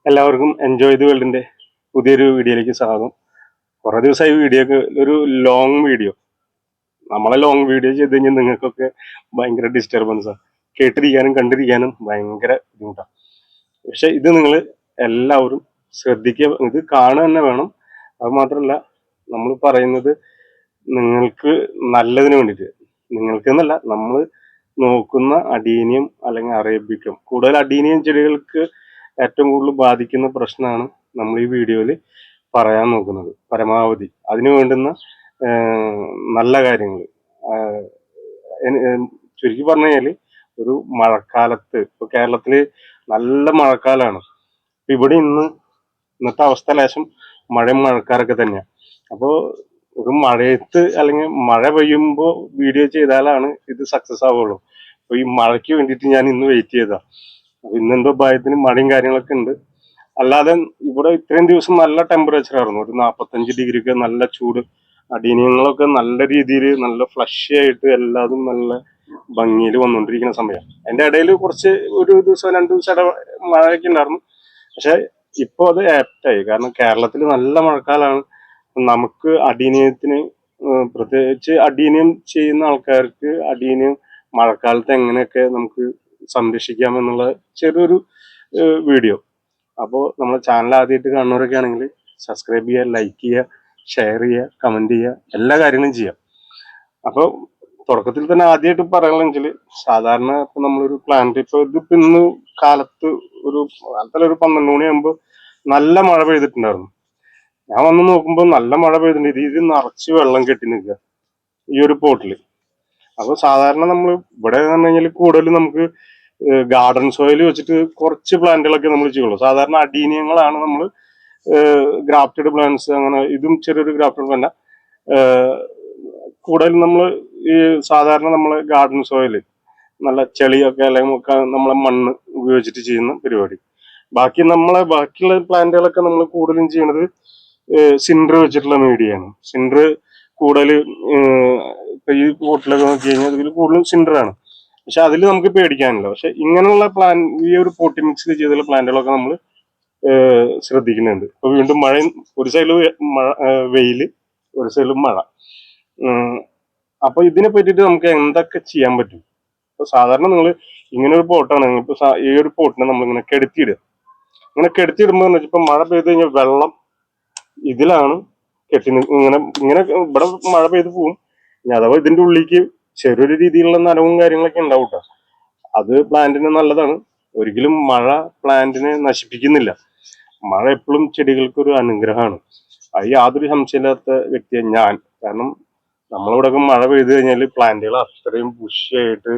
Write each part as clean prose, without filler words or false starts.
എല്ലാവർക്കും enjoy the വേൾഡിന്റെ പുതിയൊരു വീഡിയോയിലേക്ക് സ്വാഗതം. കുറെ ദിവസമായി വീഡിയോക്ക് ഒരു ലോങ് വീഡിയോ. നമ്മളെ ലോങ് വീഡിയോ ചെയ്ത് കഴിഞ്ഞാൽ നിങ്ങൾക്കൊക്കെ ഭയങ്കര ഡിസ്റ്റർബൻസാണ്. കേട്ടിരിക്കാനും കണ്ടിരിക്കാനും ഭയങ്കര ബുദ്ധിമുട്ടാണ്. പക്ഷെ ഇത് നിങ്ങൾ എല്ലാവരും ശ്രദ്ധിക്കുക, ഇത് കാണുക തന്നെ വേണം. അത് മാത്രമല്ല, നമ്മൾ പറയുന്നത് നിങ്ങൾക്ക് നല്ലതിന് വേണ്ടിയിട്ട്, നിങ്ങൾക്ക് എന്നല്ല, നമ്മൾ നോക്കുന്ന അഡീനിയം അല്ലെങ്കിൽ അറേബ്യക്കം, കൂടുതൽ അഡീനിയം ചെടികൾക്ക് ഏറ്റവും കൂടുതൽ ബാധിക്കുന്ന പ്രശ്നമാണ് നമ്മൾ ഈ വീഡിയോയിൽ പറയാൻ നോക്കുന്നത്. പരമാവധി അതിന് വേണ്ടുന്ന നല്ല കാര്യങ്ങൾ ചുരുക്കി പറഞ്ഞു കഴിഞ്ഞാൽ, ഒരു മഴക്കാലത്ത് ഇപ്പൊ കേരളത്തിൽ നല്ല മഴക്കാലമാണ്. ഇവിടെ ഇന്നത്തെ അവസ്ഥ ലേശം മഴയും മഴക്കാരൊക്കെ തന്നെയാണ്. അപ്പോൾ ഒരു മഴയത്ത് അല്ലെങ്കിൽ മഴ പെയ്യുമ്പോൾ വീഡിയോ ചെയ്താലാണ് ഇത് സക്സസ് ആവുള്ളൂ. അപ്പൊ ഈ മഴയ്ക്ക് വേണ്ടിയിട്ട് ഞാൻ ഇന്ന് വെയിറ്റ് ചെയ്താ. അപ്പൊ ഇന്നെന്തോ ഭയത്തിന് മഴയും കാര്യങ്ങളൊക്കെ ഉണ്ട്. അല്ലാതെ ഇവിടെ ഇത്രയും ദിവസം നല്ല ടെമ്പറേച്ചർ ആയിരുന്നു, ഒരു 45 ഒക്കെ നല്ല ചൂട്. അടീനിയങ്ങളൊക്കെ നല്ല രീതിയിൽ നല്ല ഫ്ലഷ് ആയിട്ട് എല്ലാതും നല്ല ഭംഗിയിൽ വന്നുകൊണ്ടിരിക്കുന്ന സമയം. അതിന്റെ ഇടയിൽ കുറച്ച് ഒരു ദിവസം 2 ദിവസം മഴയൊക്കെ ഉണ്ടായിരുന്നു. പക്ഷെ ഇപ്പൊ അത് ആപ്റ്റായി, കാരണം കേരളത്തിൽ നല്ല മഴക്കാലമാണ്. നമുക്ക് അടീനിയത്തിന് പ്രത്യേകിച്ച് അടീനിയം ചെയ്യുന്ന ആൾക്കാർക്ക് അടീനിയം മഴക്കാലത്ത് എങ്ങനെയൊക്കെ നമുക്ക് സംരക്ഷിക്കാമെന്നുള്ള ചെറിയൊരു വീഡിയോ. അപ്പോൾ നമ്മുടെ ചാനൽ ആദ്യമായിട്ട് കാണുന്നവരൊക്കെ ആണെങ്കിൽ സബ്സ്ക്രൈബ് ചെയ്യുക, ലൈക്ക് ചെയ്യുക, ഷെയർ ചെയ്യുക, കമന്റ് ചെയ്യുക, എല്ലാ കാര്യങ്ങളും ചെയ്യാം. അപ്പോൾ തുടക്കത്തിൽ തന്നെ ആദ്യമായിട്ട് പറയുകയാണെങ്കിൽ, സാധാരണ ഇപ്പൊ നമ്മളൊരു പ്ലാന്റ് ഇതിപ്പോ ഇന്ന് കാലത്തൊരു 12 മണിയാകുമ്പോൾ നല്ല മഴ പെയ്തിട്ടുണ്ടായിരുന്നു. ഞാൻ വന്ന് നോക്കുമ്പോൾ നല്ല മഴ പെയ്തിട്ടുണ്ട്. ഇത് നിറച്ച് വെള്ളം കെട്ടി നിൽക്കുക ഈ ഒരു പോട്ടിൽ. അപ്പൊ സാധാരണ നമ്മൾ ഇവിടെ പറഞ്ഞു കഴിഞ്ഞാൽ കൂടുതലും നമുക്ക് ഗാർഡൻ സോയിൽ വെച്ചിട്ട് കുറച്ച് പ്ലാന്റുകളൊക്കെ നമ്മൾ ചെയ്യുള്ളൂ. സാധാരണ അഡീനിയങ്ങളാണ് നമ്മൾ ഗ്രാഫ്റ്റഡ് പ്ലാന്റ്സ്, അങ്ങനെ ഇതും ചെറിയൊരു ഗ്രാഫ്റ്റഡ് പ്ലാന്റ്. കൂടുതലും നമ്മൾ ഈ സാധാരണ നമ്മളെ ഗാർഡൻ സോയിൽ നല്ല ചെളിയൊക്കെ അല്ലെങ്കിൽ നമ്മളെ മണ്ണ് ഉപയോഗിച്ചിട്ട് ചെയ്യുന്ന പരിപാടി. ബാക്കിയുള്ള പ്ലാന്റുകളൊക്കെ നമ്മൾ കൂടുതലും ചെയ്യുന്നത് സിൻഡർ വെച്ചിട്ടുള്ള മീഡിയയാണ്. സിൻഡർ കൂടുതൽ ഇപ്പൊ ഈ പോട്ടിലൊക്കെ നോക്കി കഴിഞ്ഞാൽ ഇതിൽ കൂടുതലും സിൻഡർ ആണ്. പക്ഷെ അതിൽ നമുക്ക് പേടിക്കാനില്ല. പക്ഷെ ഇങ്ങനെയുള്ള ഈ ഒരു പോട്ടി മിക്സിൽ ചെയ്തുള്ള പ്ലാന്റുകളൊക്കെ നമ്മൾ ശ്രദ്ധിക്കുന്നുണ്ട്. ഇപ്പൊ വീണ്ടും മഴയും, ഒരു സൈഡിൽ മഴ വെയില്, ഒരു സൈഡിൽ മഴ. അപ്പൊ ഇതിനെ പറ്റിയിട്ട് നമുക്ക് എന്തൊക്കെ ചെയ്യാൻ പറ്റും? ഇപ്പൊ സാധാരണ നിങ്ങൾ ഇങ്ങനെ ഒരു പോട്ടാണ്, ഇപ്പൊ ഈ ഒരു പോട്ടിനെ നമ്മൾ ഇങ്ങനെ കെടുത്തിയിടുക. ഇങ്ങനെ കെടുത്തിയിടുമ്പോൾ ഇപ്പൊ മഴ പെയ്ത് കഴിഞ്ഞാൽ വെള്ളം ഇതിലാണ് ഇങ്ങനെ ഇങ്ങനെ ഇവിടെ മഴ പെയ്ത് പോവും. ഇനി അഥവാ ഇതിന്റെ ഉള്ളിലേക്ക് ചെറിയൊരു രീതിയിലുള്ള നനവും കാര്യങ്ങളൊക്കെ ഉണ്ടാവും കേട്ടോ. അത് പ്ലാന്റിന് നല്ലതാണ്. ഒരിക്കലും മഴ പ്ലാന്റിനെ നശിപ്പിക്കുന്നില്ല. മഴ എപ്പോഴും ചെടികൾക്ക് ഒരു അനുഗ്രഹമാണ്. അത് യാതൊരു സംശയമില്ലാത്ത വ്യക്തിയാണ് ഞാൻ. കാരണം നമ്മളിവിടെ മഴ പെയ്തു കഴിഞ്ഞാൽ പ്ലാന്റുകൾ അത്രയും ബുഷിയായിട്ട്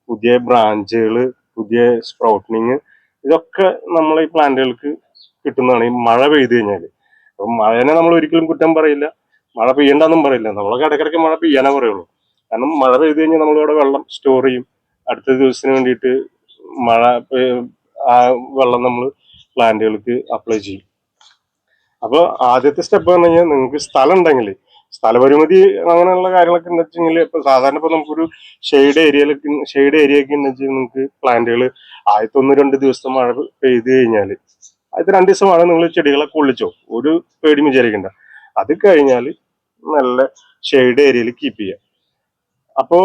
പുതിയ ബ്രാഞ്ചുകൾ, പുതിയ സ്പ്രൗട്ടിങ്, ഇതൊക്കെ നമ്മളെ ഈ പ്ലാന്റുകൾക്ക് കിട്ടുന്നതാണ് ഈ മഴ പെയ്തു കഴിഞ്ഞാൽ. അപ്പൊ മഴനെ നമ്മൾ ഒരിക്കലും കുറ്റം പറയില്ല, മഴ പെയ്യണ്ടെന്നും പറയില്ല. നമ്മളൊക്കെ ഇടയ്ക്കിടയ്ക്ക് മഴ പെയ്യാനേ പറയുള്ളൂ. കാരണം മഴ പെയ്തു കഴിഞ്ഞാൽ നമ്മളിവിടെ വെള്ളം സ്റ്റോർ ചെയ്യും. അടുത്ത ദിവസത്തിന് വേണ്ടിയിട്ട് മഴ ആ വെള്ളം നമ്മൾ പ്ലാന്റുകൾക്ക് അപ്ലൈ ചെയ്യും. അപ്പോൾ ആദ്യത്തെ സ്റ്റെപ്പ് പറഞ്ഞു കഴിഞ്ഞാൽ, നിങ്ങൾക്ക് സ്ഥലം ഉണ്ടെങ്കിൽ, സ്ഥലപരിമിതി അങ്ങനെയുള്ള കാര്യങ്ങളൊക്കെ ഉണ്ടെന്ന് വെച്ചെങ്കിൽ, ഇപ്പൊ സാധാരണ ഇപ്പൊ നമുക്കൊരു ഷെയ്ഡ് ഏരിയയൊക്കെ ഉണ്ടെന്ന് വെച്ചാൽ നിങ്ങൾക്ക് പ്ലാന്റുകൾ ആദ്യത്തെ 1-2 ദിവസത്തെ മഴ പെയ്ത് കഴിഞ്ഞാൽ, ആദ്യത്തെ 2 ദിവസം മഴ നിങ്ങൾ ചെടികളെ കൊള്ളിച്ചോ, ഒരു പേടിയും വിചാരിക്കണ്ട. അത് കഴിഞ്ഞാൽ നല്ല ഷെയ്ഡ് ഏരിയയിൽ കീപ്പ് ചെയ്യുക. അപ്പോ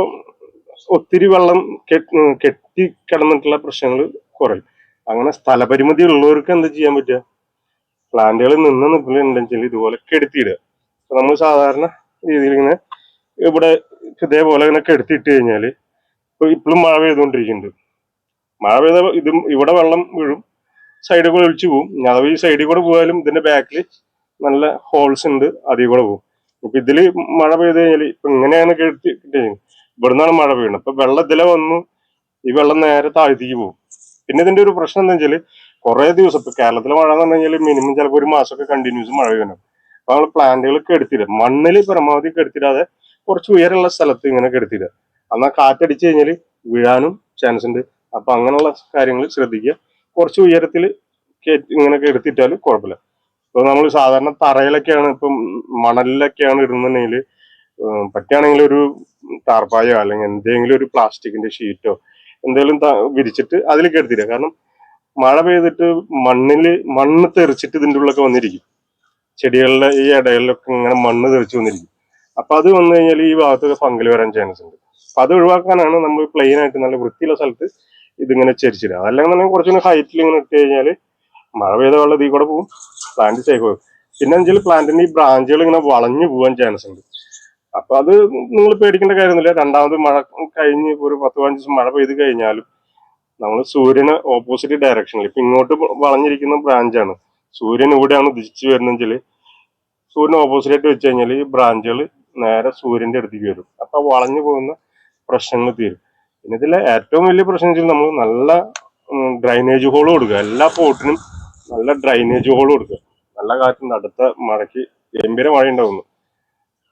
ഒത്തിരി വെള്ളം കെട്ടി കിടന്നിട്ടുള്ള പ്രശ്നങ്ങൾ കുറയും. അങ്ങനെ സ്ഥലപരിമിതി ഉള്ളവർക്ക് എന്താ ചെയ്യാൻ പറ്റുക? പ്ലാന്റുകൾ നിൽക്കുന്നുണ്ടെങ്കിൽ ഇതുപോലെ കെടുത്തിയിടുക. നമ്മൾ സാധാരണ രീതിയിൽ ഇങ്ങനെ ഇവിടെ ഇതേപോലെ ഇങ്ങനെ കെടുത്തിയിട്ട് കഴിഞ്ഞാൽ, ഇപ്പൊ ഇപ്പോഴും മഴ പെയ്തുകൊണ്ടിരിക്കുന്നുണ്ട്. മഴ പെയ്ത ഇവിടെ വെള്ളം വീഴും, സൈഡിൽ കൂടെ ഒഴിച്ചു പോകും. അഥവാ ഈ സൈഡിൽ കൂടെ പോയാലും ഇതിന്റെ ബാക്കിൽ നല്ല ഹോൾസ് ഉണ്ട്, അതിൽ കൂടെ പോകും. ഇപ്പൊ ഇതില് മഴ പെയ്ത് കഴിഞ്ഞാൽ ഇപ്പൊ ഇങ്ങനെയാണ് കേട്ടിട്ട് ഇവിടുന്നാണ് മഴ വീഴുന്നത്. ഇപ്പൊ വെള്ളം ഇതിലെ വന്നു, ഈ വെള്ളം നേരെ താഴ്ത്തിക്ക് പോകും. പിന്നെ ഇതിന്റെ ഒരു പ്രശ്നം എന്താ വെച്ചാല്, കുറെ ദിവസം ഇപ്പൊ കേരളത്തിലെ മഴ എന്ന് പറഞ്ഞു കഴിഞ്ഞാൽ മിനിമം ചിലപ്പോൾ ഒരു മാസമൊക്കെ കണ്ടിന്യൂസ് മഴ പെയ്യണം. അപ്പൊ നമ്മൾ പ്ലാന്റുകൾക്ക് എടുത്തിടുക, മണ്ണിൽ പരമാവധി കെടുത്തിടാതെ കുറച്ച് ഉയരമുള്ള സ്ഥലത്ത് ഇങ്ങനെ കെടുത്തിടുക. എന്നാൽ കാറ്റടിച്ചു കഴിഞ്ഞാൽ വീഴാനും ചാൻസ് ഉണ്ട്. അപ്പൊ അങ്ങനെയുള്ള കാര്യങ്ങൾ ശ്രദ്ധിക്കുക. കുറച്ച് ഉയരത്തിൽ ഇങ്ങനെ എടുത്തിട്ടാൽ കുഴപ്പമില്ല. ഇപ്പൊ നമ്മൾ സാധാരണ തറയിലൊക്കെയാണ്, ഇപ്പം മണലിലൊക്കെയാണ് ഇടുന്നുണ്ടെങ്കിൽ പറ്റുകയാണെങ്കിൽ ഒരു ടാർപ്പായോ അല്ലെങ്കിൽ എന്തെങ്കിലും ഒരു പ്ലാസ്റ്റിക്കിന്റെ ഷീറ്റോ എന്തെങ്കിലും വിരിച്ചിട്ട് അതിൽ കെടുത്തിടുക. കാരണം മഴ പെയ്തിട്ട് മണ്ണ് തെറിച്ചിട്ട് ഇതിൻ്റെ ഉള്ളൊക്കെ വന്നിരിക്കും. ചെടികളുടെ ഈ ഇടകളിലൊക്കെ ഇങ്ങനെ മണ്ണ് തെറിച്ച് വന്നിരിക്കും. അപ്പൊ അത് വന്നു കഴിഞ്ഞാൽ ഈ ഭാഗത്തൊക്കെ ഫംഗൽ വരാൻ ചാൻസ് ഉണ്ട്. അപ്പൊ അത് ഒഴിവാക്കാനാണ് നമ്മൾ പ്ലെയിൻ ആയിട്ട് നല്ല വൃത്തിയുള്ള സ്ഥലത്ത് ഇതിങ്ങനെ ചരിച്ചിടുക. അതല്ലെങ്കിൽ തന്നെ കുറച്ചുകൂടി ഹൈറ്റിൽ ഇങ്ങനെ ഇട്ട് കഴിഞ്ഞാൽ മഴ പെയ്ത വെള്ളം ഇതിൽ കൂടെ പോകും, പ്ലാന്റ് സേഫ് ആകും. പിന്നെ വെച്ചാൽ പ്ലാന്റിന്റെ ഈ ബ്രാഞ്ചുകൾ ഇങ്ങനെ വളഞ്ഞു പോകാൻ ചാൻസ് ഉണ്ട്. അപ്പൊ അത് നിങ്ങൾ പേടിക്കേണ്ട കാര്യമൊന്നുമില്ല. രണ്ടാമത് മഴ കഴിഞ്ഞ് ഒരു 10-15 ദിവസം മഴ പെയ്ത് കഴിഞ്ഞാലും നമ്മൾ സൂര്യന് ഓപ്പോസിറ്റ് ഡയറക്ഷനിൽ ഇപ്പൊ ഇങ്ങോട്ട് വളഞ്ഞിരിക്കുന്ന ബ്രാഞ്ചാണ്, സൂര്യൻ ഇവിടെയാണ് ഉദിച്ചു വരുന്നെങ്കിൽ സൂര്യൻ ഓപ്പോസിറ്റ് വെച്ച് കഴിഞ്ഞാൽ ഈ ബ്രാഞ്ചുകൾ നേരെ സൂര്യന്റെ അടുത്തേക്ക് വരും. അപ്പൊ വളഞ്ഞു പോകുന്ന പ്രശ്നങ്ങൾ തീരും. പിന്നെ ഇതിലെ ഏറ്റവും വലിയ പ്രശ്നം വെച്ചാൽ നമ്മൾ നല്ല ഡ്രൈനേജ് ഹോൾ കൊടുക്കുക. എല്ലാ പോട്ടിനും നല്ല ഡ്രൈനേജ് ഹോൾ കൊടുക്കുക. നല്ല കാറ്റുണ്ട്, അടുത്ത മഴയ്ക്ക് ഗംഭീര മഴ ഉണ്ടാവുന്നു.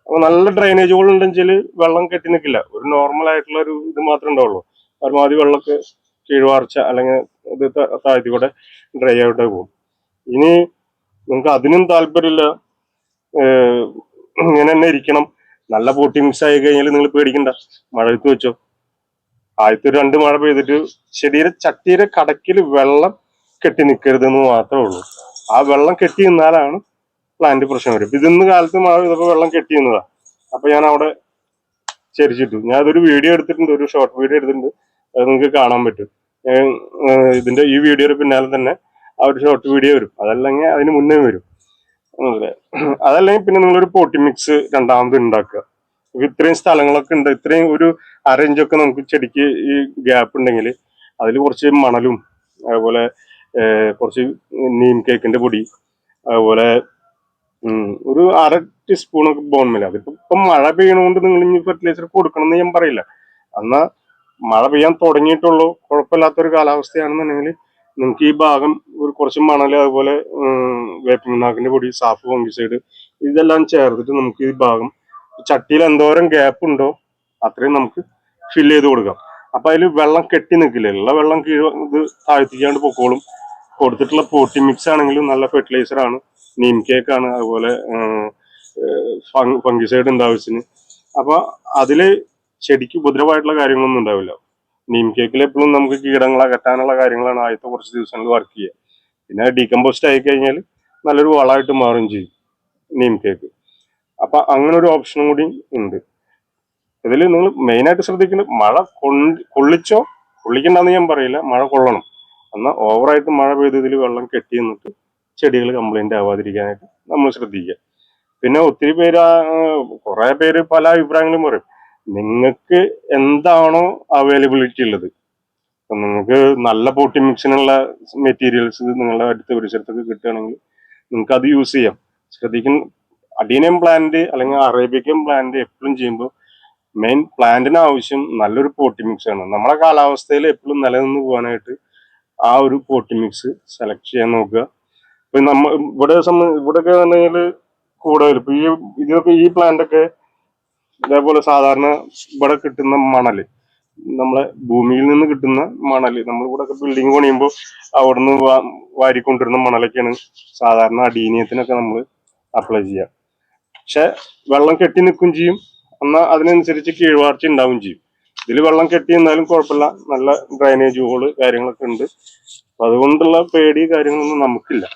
അപ്പൊ നല്ല ഡ്രൈനേജ് ഹോൾ ഉണ്ടെങ്കിൽ വെള്ളം കെട്ടി നിൽക്കില്ല. ഒരു നോർമൽ ആയിട്ടുള്ള ഒരു ഇത് മാത്രമേ ഉണ്ടാവുള്ളൂ. പരമാവധി വെള്ളമൊക്കെ കീഴ്വാർച്ച അല്ലെങ്കിൽ ഇത് താഴ്ത്തി കൂടെ ഡ്രൈ ഔട്ട് പോകും. ഇനി നിങ്ങൾക്ക് അതിനും താല്പര്യമില്ല, ഇങ്ങനെ തന്നെ ഇരിക്കണം, നല്ല പോട്ടി മിക്സ് ആയി കഴിഞ്ഞാൽ നിങ്ങൾ പേടിക്കണ്ട, മഴയത്ത് വെച്ചോ. ആദ്യത്തെ 2 മഴ പെയ്തിട്ട് ചട്ടിയുടെ കടക്കിൽ വെള്ളം കെട്ടി നിൽക്കരുതെന്ന് മാത്രമേ ഉള്ളൂ. ആ വെള്ളം കെട്ടി നിന്നാലാണ് പ്ലാന്റ് പ്രശ്നം വരും. ഇതിന്ന് കാലത്ത് മഴ പെയ്തപ്പോൾ വെള്ളം കെട്ടി നിന്നതാ. അപ്പൊ ഞാൻ അവിടെ ചരിച്ചിട്ടു. ഞാൻ അതൊരു വീഡിയോ എടുത്തിട്ടുണ്ട്, ഒരു ഷോർട്ട് വീഡിയോ എടുത്തിട്ടുണ്ട്, അത് നിങ്ങൾക്ക് കാണാൻ പറ്റും. ഇതിന്റെ ഈ വീഡിയോയുടെ പിന്നാലെ തന്നെ ആ ഒരു ഷോർട്ട് വീഡിയോ വരും, അതല്ലെങ്കിൽ അതിന് മുന്നേ വരും. അതല്ലെങ്കിൽ പിന്നെ നിങ്ങളൊരു പോട്ടി മിക്സ് രണ്ടാമത് ഉണ്ടാക്കുക. ഇത്രയും സ്ഥലങ്ങളൊക്കെ ഉണ്ട്, ഇത്രയും ഒരു 1/2 ഇഞ്ചൊക്കെ നമുക്ക് ചെടിക്ക് ഈ ഗ്യാപ്പ് ഉണ്ടെങ്കിൽ അതിൽ കുറച്ച് മണലും അതുപോലെ കുറച്ച് നീം കേക്കിന്റെ പൊടി, അതുപോലെ ഒരു 1/2 ടീസ്പൂണൊക്കെ ബോൺമില്ല. അതിപ്പോ ഇപ്പം മഴ പെയ്യണോണ്ട് നിങ്ങൾ ഇനി ഫെർട്ടിലൈസർ കൊടുക്കണം എന്ന് ഞാൻ പറയില്ല. എന്നാ മഴ പെയ്യാൻ തുടങ്ങിയിട്ടുള്ളൂ, കുഴപ്പമില്ലാത്തൊരു കാലാവസ്ഥയാണെന്നുണ്ടെങ്കിൽ നിങ്ങൾക്ക് ഈ ഭാഗം ഒരു കുറച്ച് മണൽ, അതുപോലെ വേപ്പിനാക്കിന്റെ പൊടി, സാഫ് ഫംഗിസൈഡ് ഇതെല്ലാം ചേർത്തിട്ട് നമുക്ക് ഈ ഭാഗം ചട്ടിയിൽ എന്തോരം ഗ്യാപ്പ് ഉണ്ടോ അത്രയും നമുക്ക് ഫില്ല് ചെയ്ത് കൊടുക്കാം. അപ്പൊ അതിൽ വെള്ളം കെട്ടി നിൽക്കില്ല, ഉള്ള വെള്ളം ഇത് താഴ്ത്തിക്കാണ്ട് പൊക്കോളും. കൊടുത്തിട്ടുള്ള പോട്ടി മിക്സ് ആണെങ്കിലും നല്ല ഫെർട്ടിലൈസർ ആണ്, നീം കേക്ക് ആണ്, അതുപോലെ ഫംഗിസൈഡ് ഉണ്ട് ആവശ്യത്തിന്. അപ്പൊ അതില് ചെടിക്ക് ഉപദ്രവമായിട്ടുള്ള കാര്യങ്ങളൊന്നും ഉണ്ടാവില്ല. നീം കേക്കിൽ എപ്പോഴും നമുക്ക് കീടങ്ങളെ അകറ്റാനുള്ള കാര്യങ്ങളാണ് ആദ്യത്തെ കുറച്ച് ദിവസങ്ങളിൽ വർക്ക് ചെയ്യുക. പിന്നെ ഡീകമ്പോസ്റ്റ് ആയി കഴിഞ്ഞാൽ നല്ലൊരു വളമായിട്ട് മാറുകയും ചെയ്യും നീം കേക്ക്. അപ്പൊ അങ്ങനെ ഒരു ഓപ്ഷനും കൂടി ഉണ്ട്. ഇതിൽ നിങ്ങൾ മെയിനായിട്ട് ശ്രദ്ധിക്കുന്നത് മഴ കൊള്ളിച്ചോ, കൊള്ളിക്കണ്ടെന്ന് ഞാൻ പറയില്ല, മഴ കൊള്ളണം. എന്നാൽ ഓവറായിട്ട് മഴ പെയ്തതിൽ വെള്ളം കെട്ടി നിന്നിട്ട് ചെടികൾ കംപ്ലൈന്റ് ആവാതിരിക്കാനായിട്ട് നമ്മൾ ശ്രദ്ധിക്കുക. പിന്നെ ഒത്തിരി പേര് കുറെ പേര് പല അഭിപ്രായങ്ങളും പറയും. നിങ്ങൾക്ക് എന്താണോ അവൈലബിലിറ്റി ഉള്ളത്, നിങ്ങൾക്ക് നല്ല പോട്ടി മിക്സിനുള്ള മെറ്റീരിയൽസ് നിങ്ങളുടെ അടുത്ത പരിസരത്തൊക്കെ കിട്ടുകയാണെങ്കിൽ നിങ്ങൾക്ക് അത് യൂസ് ചെയ്യാം. ശ്രദ്ധിക്കും, അഡീനിയം പ്ലാന്റ് അല്ലെങ്കിൽ അറേബ്യക്കൻ പ്ലാന്റ് എപ്പോഴും ചെയ്യുമ്പോൾ മെയിൻ പ്ലാന്റിന് ആവശ്യം നല്ലൊരു പോട്ടി മിക്സ് ആണ്. നമ്മളെ കാലാവസ്ഥയിൽ എപ്പോഴും നിലനിന്ന് പോകാനായിട്ട് ആ ഒരു പോട്ടി മിക്സ് സെലക്ട് ചെയ്യാൻ നോക്കുക. ഇപ്പൊ ഇവിടെയൊക്കെ ആണെങ്കിൽ കൂടുതൽ ഇപ്പൊ ഇതൊക്കെ ഈ പ്ലാന്റ് ഒക്കെ ഇതേപോലെ സാധാരണ ഇവിടെ കിട്ടുന്ന മണല്, നമ്മളെ ഭൂമിയിൽ നിന്ന് കിട്ടുന്ന മണല്, നമ്മൾ ഇവിടെ ഒക്കെ ബിൽഡിംഗ് പണിയുമ്പോൾ അവിടുന്ന് വാരിക്കൊണ്ടിരുന്ന മണലൊക്കെയാണ് സാധാരണ അടീനിയത്തിനൊക്കെ നമ്മൾ അപ്ലൈ ചെയ്യുക. പക്ഷെ വെള്ളം കെട്ടി നിൽക്കും ചെയ്യും, എന്നാൽ അതിനനുസരിച്ച് കീഴ്വാർച്ച ഉണ്ടാവും ചെയ്യും. ഇതിൽ വെള്ളം കെട്ടി നിന്നാലും കുഴപ്പമില്ല, നല്ല ഡ്രൈനേജ് ഹോള് കാര്യങ്ങളൊക്കെ ഉണ്ട്. അപ്പൊ അതുകൊണ്ടുള്ള പേടി കാര്യങ്ങളൊന്നും നമുക്കില്ല.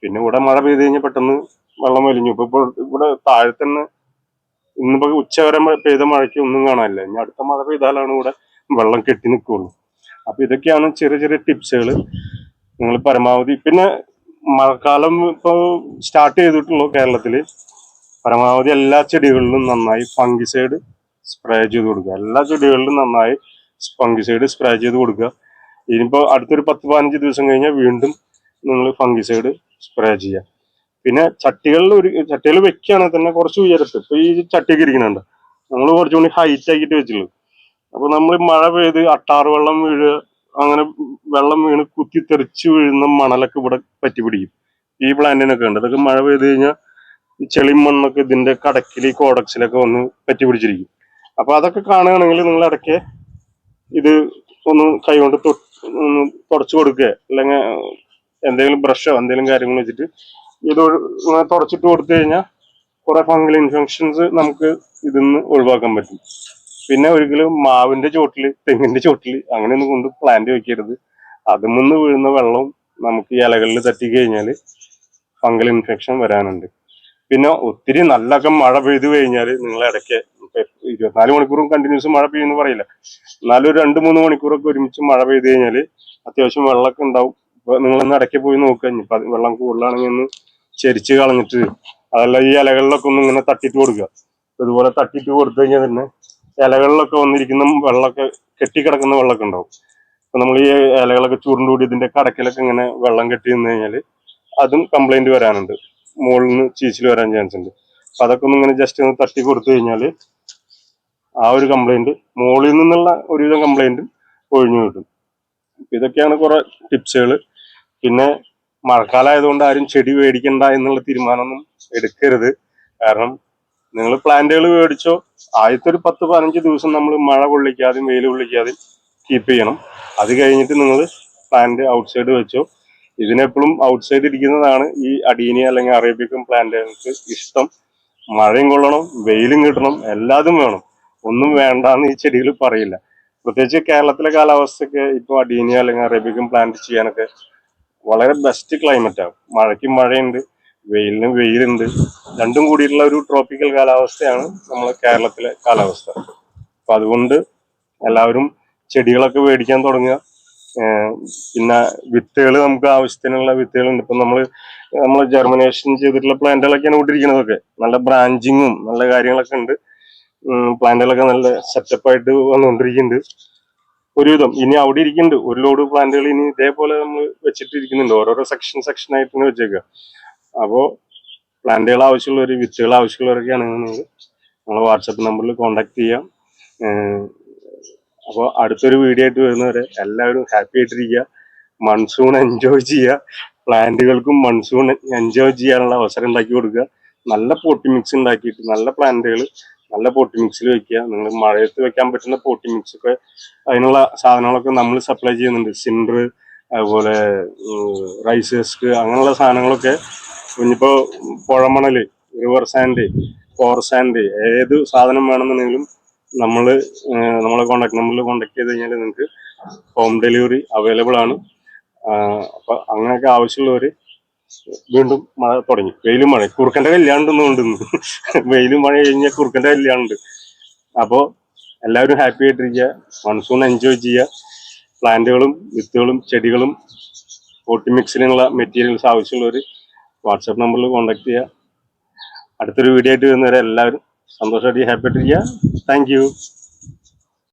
പിന്നെ ഇവിടെ മഴ പെയ്ത് കഴിഞ്ഞാൽ പെട്ടെന്ന് വെള്ളം വലിഞ്ഞു. ഇപ്പൊ ഇവിടെ താഴെ തന്നെ ഇന്നിപ്പോ ഉച്ചവരെ പെയ്ത മഴയ്ക്ക് ഒന്നും കാണാനില്ല. ഇനി അടുത്ത മഴ പെയ്താലാണ് ഇവിടെ വെള്ളം കെട്ടി നിൽക്കുള്ളൂ. അപ്പൊ ഇതൊക്കെയാണ് ചെറിയ ചെറിയ ടിപ്സുകൾ നിങ്ങൾ പരമാവധി. പിന്നെ മഴക്കാലം ഇപ്പൊ സ്റ്റാർട്ട് ചെയ്തിട്ടുള്ളൂ കേരളത്തില്. പരമാവധി എല്ലാ ചെടികളിലും നന്നായി ഫംഗിസൈഡ് സ്പ്രേ ചെയ്ത് കൊടുക്കുക. എല്ലാ ചെടികളിലും നന്നായി ഫംഗിസൈഡ് സ്പ്രേ ചെയ്ത് കൊടുക്കുക. ഇനിയിപ്പോ അടുത്തൊരു 10-15 ദിവസം കഴിഞ്ഞാൽ വീണ്ടും നിങ്ങൾ ഫംഗിസൈഡ് സ്പ്രേ ചെയ്യുക. പിന്നെ ചട്ടികളിൽ വെക്കുകയാണെങ്കിൽ തന്നെ കുറച്ച് ഉയരത്ത്, ഇപ്പൊ ഈ ചട്ടിയൊക്കെ ഇരിക്കുന്നുണ്ട്, നമ്മൾ കുറച്ചുകൂടി ഹൈറ്റ് ആക്കിയിട്ട് വെച്ചുള്ളൂ. അപ്പൊ നമ്മൾ മഴ പെയ്ത് അട്ടാറ് വെള്ളം വീഴുക, അങ്ങനെ വെള്ളം വീണ് കുത്തി തെറിച്ച് വീഴുന്ന മണലൊക്കെ ഇവിടെ പറ്റി പിടിക്കും. ഈ പ്ലാന്റിനൊക്കെ ഉണ്ട്, അതൊക്കെ മഴ പെയ്ത് കഴിഞ്ഞാൽ ഈ ചെളി മണ്ണൊക്കെ ഇതിന്റെ കടക്കിൽ കോഡക്സിലൊക്കെ വന്ന് പറ്റി പിടിച്ചിരിക്കും. അപ്പൊ അതൊക്കെ കാണുകയാണെങ്കിൽ നിങ്ങൾ ഇടയ്ക്ക് ഇത് ഒന്ന് കൈകൊണ്ട് ഒന്ന് തുടച്ചു കൊടുക്കുക, അല്ലെങ്കിൽ എന്തെങ്കിലും ബ്രഷോ എന്തെങ്കിലും കാര്യങ്ങൾ വെച്ചിട്ട് ഇത് തുടച്ചിട്ട് കൊടുത്തു കഴിഞ്ഞാൽ കുറെ ഫംഗൽ ഇൻഫെക്ഷൻസ് നമുക്ക് ഇതിന്ന് ഒഴിവാക്കാൻ പറ്റും. പിന്നെ ഒരിക്കലും മാവിന്റെ ചോട്ടില്, തെങ്ങിന്റെ ചോട്ടില് അങ്ങനെയൊന്നും കൊണ്ട് പ്ലാന്റ് വെക്കരുത്. അതിൽ വീഴുന്ന വെള്ളം നമുക്ക് ഈ ഇലകളിൽ തട്ടി കഴിഞ്ഞാൽ ഫംഗൽ ഇൻഫെക്ഷൻ വരാനുണ്ട്. പിന്നെ ഒത്തിരി നല്ലൊക്കെ മഴ പെയ്തു കഴിഞ്ഞാൽ നിങ്ങൾ ഇടയ്ക്ക് 24 മണിക്കൂറും കണ്ടിന്യൂസ് മഴ പെയ്യുമെന്ന് പറയില്ല, എന്നാലും ഒരു 2-3 മണിക്കൂറൊക്കെ ഒരുമിച്ച് മഴ പെയ്തു കഴിഞ്ഞാൽ അത്യാവശ്യം വെള്ളമൊക്കെ ഉണ്ടാവും. ഇപ്പൊ നിങ്ങളൊന്ന് ഇടയ്ക്ക് പോയി നോക്കുക. ഇനിയിപ്പോൾ വെള്ളം കൂടുതലാണെങ്കിൽ ഒന്ന് ചെരിച്ച് കളഞ്ഞിട്ട് അതല്ല ഈ ഇലകളിലൊക്കെ ഒന്ന് ഇങ്ങനെ തട്ടിട്ട് കൊടുക്കുക. ഇതുപോലെ തട്ടിട്ട് കൊടുത്തു കഴിഞ്ഞാൽ തന്നെ ഇലകളിലൊക്കെ വന്നിരിക്കുന്ന വെള്ളമൊക്കെ കെട്ടിക്കിടക്കുന്ന വെള്ളമൊക്കെ ഉണ്ടാവും. അപ്പൊ നമ്മൾ ഈ ഇലകളൊക്കെ ചുരുണ്ടുകൂടി ഇതിന്റെ കടക്കിലൊക്കെ ഇങ്ങനെ വെള്ളം കെട്ടി നിന്ന് കഴിഞ്ഞാൽ അതും കംപ്ലൈന്റ് വരാനുണ്ട്, മുകളിൽ നിന്ന് ചീച്ചിൽ വരാൻ ചാൻസ് ഉണ്ട്. അപ്പൊ അതൊക്കെ ഒന്ന് ഇങ്ങനെ ജസ്റ്റ് ഒന്ന് തട്ടി കൊടുത്തു കഴിഞ്ഞാൽ ആ ഒരു കംപ്ലൈന്റ്, മുകളിൽ നിന്നുള്ള ഒരുവിധം കംപ്ലൈന്റും ഒഴിഞ്ഞു കിട്ടും. ഇതൊക്കെയാണ് കുറെ ടിപ്സുകൾ. പിന്നെ മഴക്കാലമായതുകൊണ്ട് ആരും ചെടി മേടിക്കണ്ട എന്നുള്ള തീരുമാനമൊന്നും എടുക്കരുത്. കാരണം നിങ്ങൾ പ്ലാന്റുകൾ മേടിച്ചോ, ആദ്യത്തെ ഒരു 10-15 ദിവസം നമ്മൾ മഴ കൊള്ളിക്കാതെയും വെയിൽ കൊള്ളിക്കാതെയും കീപ്പ് ചെയ്യണം. അത് കഴിഞ്ഞിട്ട് നിങ്ങൾ പ്ലാന്റ് ഔട്ട്സൈഡ് വെച്ചോ. ഇതിനെപ്പോഴും ഔട്ട്സൈഡ് ഇരിക്കുന്നതാണ് ഈ അഡീനിയ അല്ലെങ്കിൽ അറേബ്യക്കൻ പ്ലാന്റുകൾക്ക് ഇഷ്ടം. മഴയും കൊള്ളണം, വെയിലും കിട്ടണം, എല്ലാതും വേണം. ഒന്നും വേണ്ടാന്ന് ഈ ചെടികൾ പറയില്ല. പ്രത്യേകിച്ച് കേരളത്തിലെ കാലാവസ്ഥയൊക്കെ ഇപ്പോൾ അഡീനിയ അല്ലെങ്കിൽ അറേബ്യക്കൻ പ്ലാന്റ് ചെയ്യാനൊക്കെ വളരെ ബെസ്റ്റ് ക്ലൈമറ്റാണ്. മഴയ്ക്ക് മഴയുണ്ട്, വെയിലിന് വെയിലുണ്ട്, രണ്ടും കൂടിയിട്ടുള്ള ഒരു ട്രോപ്പിക്കൽ കാലാവസ്ഥയാണ് നമ്മളെ കേരളത്തിലെ കാലാവസ്ഥ. അപ്പൊ അതുകൊണ്ട് എല്ലാവരും ചെടികളൊക്കെ മേടിക്കാൻ തുടങ്ങുക. പിന്നെ വിത്തുകൾ, നമുക്ക് ആവശ്യത്തിനുള്ള വിത്തുകളുണ്ട്. ഇപ്പൊ നമ്മൾ ജെർമിനേഷൻ ചെയ്തിട്ടുള്ള പ്ലാന്റുകളൊക്കെയാണ് വിട്ടിരിക്കുന്നതൊക്കെ. നല്ല ബ്രാഞ്ചിങ്ങും നല്ല കാര്യങ്ങളൊക്കെ ഉണ്ട്. പ്ലാന്റുകളൊക്കെ നല്ല സെറ്റപ്പായിട്ട് വന്നുകൊണ്ടിരിക്കുന്നുണ്ട് ഒരുവിധം. ഇനി അവിടെ ഇരിക്കുന്നുണ്ട് ഒരു ലോഡ് പ്ലാന്റുകൾ, ഇനി ഇതേപോലെ നമ്മൾ വെച്ചിട്ടിരിക്കുന്നുണ്ട്. ഓരോരോ സെക്ഷനായിട്ട് ഇങ്ങനെ വെച്ചേക്കുക. അപ്പോൾ പ്ലാന്റുകൾ ആവശ്യമുള്ളവർ, വിത്തുകൾ ആവശ്യമുള്ളവരൊക്കെയാണ് നിങ്ങൾ വാട്സപ്പ് നമ്പറിൽ കോൺടാക്ട് ചെയ്യാം. അപ്പോൾ അടുത്തൊരു വീഡിയോ ആയിട്ട് വരുന്നവരെ എല്ലാവരും ഹാപ്പി ആയിട്ടിരിക്കുക, മൺസൂൺ എൻജോയ് ചെയ്യുക. പ്ലാന്റുകൾക്കും മൺസൂൺ എൻജോയ് ചെയ്യാനുള്ള അവസരം ഉണ്ടാക്കി കൊടുക്കുക. നല്ല പോട്ടി മിക്സ് ഉണ്ടാക്കിയിട്ട് നല്ല പ്ലാന്റുകൾ നല്ല പോട്ടി മിക്സിൽ വെക്കുക. നിങ്ങൾ മഴയത്ത് വെക്കാൻ പറ്റുന്ന പോട്ടി മിക്സ് ഒക്കെ, അതിനുള്ള സാധനങ്ങളൊക്കെ നമ്മൾ സപ്ലൈ ചെയ്യുന്നുണ്ട്. സിൻഡർ, അതുപോലെ റൈസ് ഹസ്ക്, അങ്ങനെയുള്ള സാധനങ്ങളൊക്കെ. ഇനിയിപ്പോൾ പുഴമണൽ, റിവർ സാൻഡ്, ഫോർ സാൻഡ്, ഏത് സാധനം വേണമെന്നുണ്ടെങ്കിലും നമ്മളെ കോൺടാക്ട് നമ്പറിൽ കോൺടാക്ട് ചെയ്ത് കഴിഞ്ഞാൽ നിങ്ങൾക്ക് ഹോം ഡെലിവറി അവൈലബിൾ ആണ്. അപ്പൊ അങ്ങനെയൊക്കെ ആവശ്യമുള്ളവർ, വീണ്ടും മഴ തുടങ്ങി, വെയിലും മഴ, കുറുക്കന്റെ കല്യാണം വെയിലും മഴ കഴിഞ്ഞാൽ കുറുക്കന്റെ കല്യാണമുണ്ട്. അപ്പോൾ എല്ലാവരും ഹാപ്പി ആയിട്ടിരിക്കുക, മൺസൂൺ എൻജോയ് ചെയ്യുക. പ്ലാന്റുകളും വിത്തുകളും ചെടികളും പോട്ടി മിക്സിനുള്ള മെറ്റീരിയൽസ് ആവശ്യമുള്ളവർ വാട്സാപ്പ് നമ്പറിൽ കോൺടാക്ട് ചെയ്യുക. അടുത്തൊരു വീഡിയോ ആയിട്ട് വരുന്നവരെ എല്ലാവരും സന്തോഷമായിട്ട് ഹാപ്പി ആയിട്ടിരിക്കുക. Thank you.